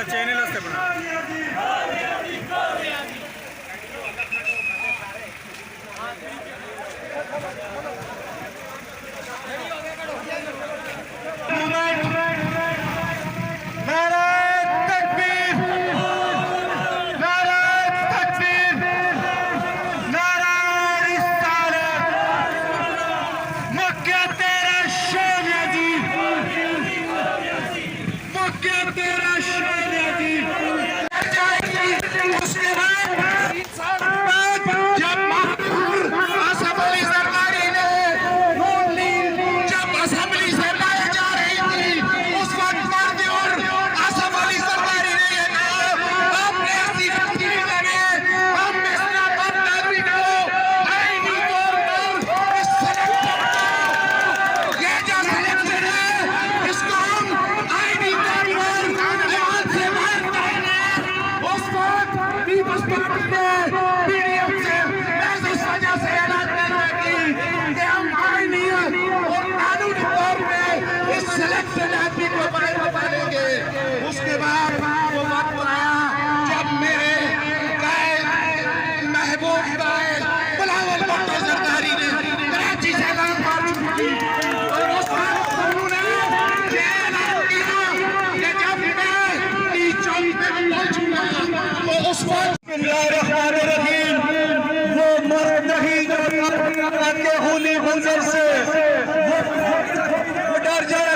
Channel असते पण selection आदमी को बदलेंगे। उसके बाद वो वक्त आया जब मेरे महबूब बिलावल भुट्टो सरदारी ने कराची से ऐलान कर चुकी और उस वक्त उन्होंने ये ऐलान किया कि जब मैं चौक पे पहुंचूंगा तो उस वक्त वो मर्द नहीं जो आपके खूनी मंजर से वो डर जाए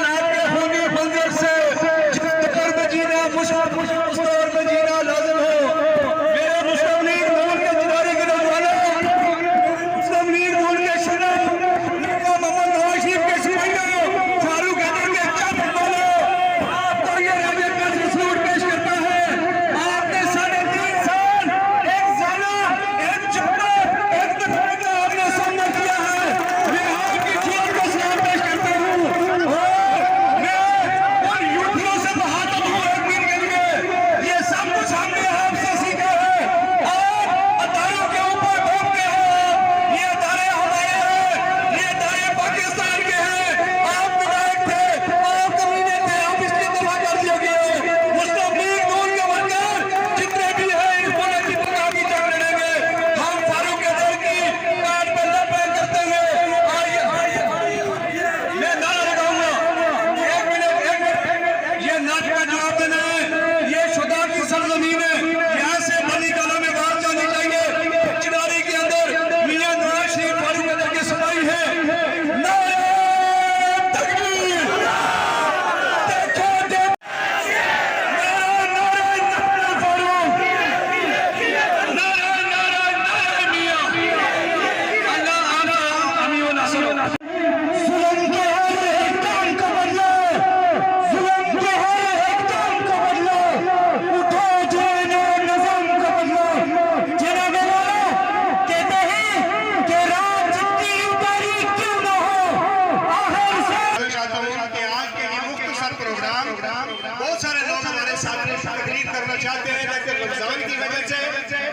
बहुत सारे लोग हमारे साथ तकरीर करना चाहते हैं, लेकिन रमजान की वजह से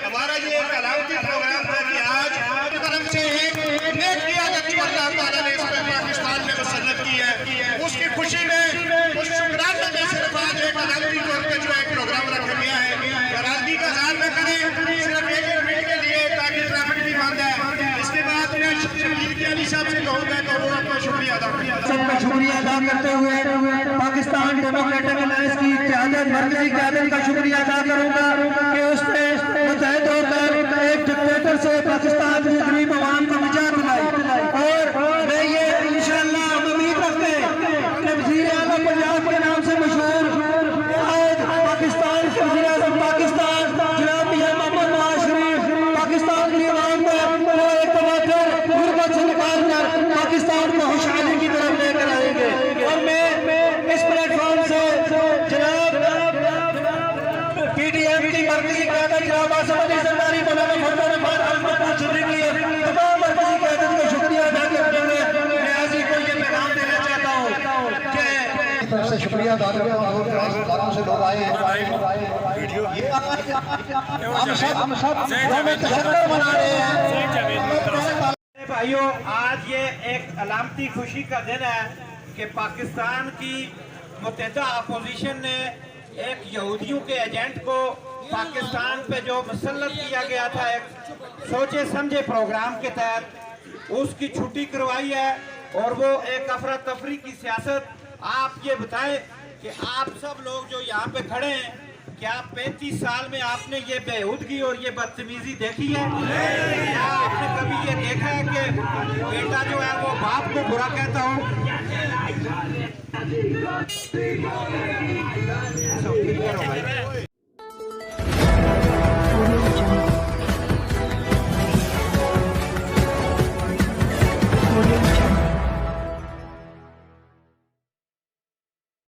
हमारा ये एक अलामती प्रोग्राम था कि आज तरफ से एक नेक क़ियादत जो अल्लाह ताला ने इस पे पाकिस्तान में मुसल्लत की है, उसकी खुशी में उस शुक्राना में सिर्फ आज एक अलामती तौर पर जो एक प्रोग्राम रखा गया है। नाराजगी का इज़हार न करें सिर्फ एक मिनट के लिए, ताकि ट्रैफिक भी बंद है। इसके बाद मैं शबीर कियानी साहब से कहूँगा तो वो आपका शुक्रिया अदा सबका शुक्रिया अदा करते हुए पाकिस्तान डेमोक्रेटिक अलायंस की क़यादत, मरकज़ी क़यादत का शुक्रिया अदा करूंगा कि उसने मुतहद होकर एक डिक्टेटर से पाकिस्तान की गरीब अवाम को निजात दिलाई। और मैं ये इंशाअल्लाह हम उम्मीद रखते हैं कि वज़ीर आज़म पंजाब के नाम से मशहूर पाकिस्तान के वज़ीर आज़म पाकिस्तान जनाब मियां मोहम्मद नवाज शरीफ पाकिस्तान की अवाम को एक तवज्जो गुर्बत से निकाल कर पाकिस्तान को खुशहाली की तरफ लेकर आएंगे। और मैं इस प्लेटफॉर्म से जनाब PDM की मरकज़ी क़यादत जनाब आसिफ अली ज़रदारी मौलाना फजल की तमाम मरकज़ी क़यादत का शुक्रिया अदा करते हुए मैं आज़ी को ये पैगाम देना चाहता हूँ कि तरफ से शुक्रिया अदा करता हूँ। से लोग आए हैं, हम सब मना रहे हैं। भाइयों, आज ये एक अलामती खुशी का दिन है कि पाकिस्तान की मुत्तहिदा अपोजिशन ने एक यहूदियों के एजेंट को पाकिस्तान पे जो मुसल्लत किया गया था एक सोचे समझे प्रोग्राम के तहत उसकी छुट्टी करवाई है और वो एक अफरा तफरी की सियासत। आप ये बताएं कि आप सब लोग जो यहाँ पे खड़े हैं, क्या 35 साल में आपने ये बेहूदगी और ये बदतमीजी देखी है? क्या आपने कभी ये देखा है कि बेटा जो है वो बाप को बुरा कहता हो? सब ठीक करो भाई।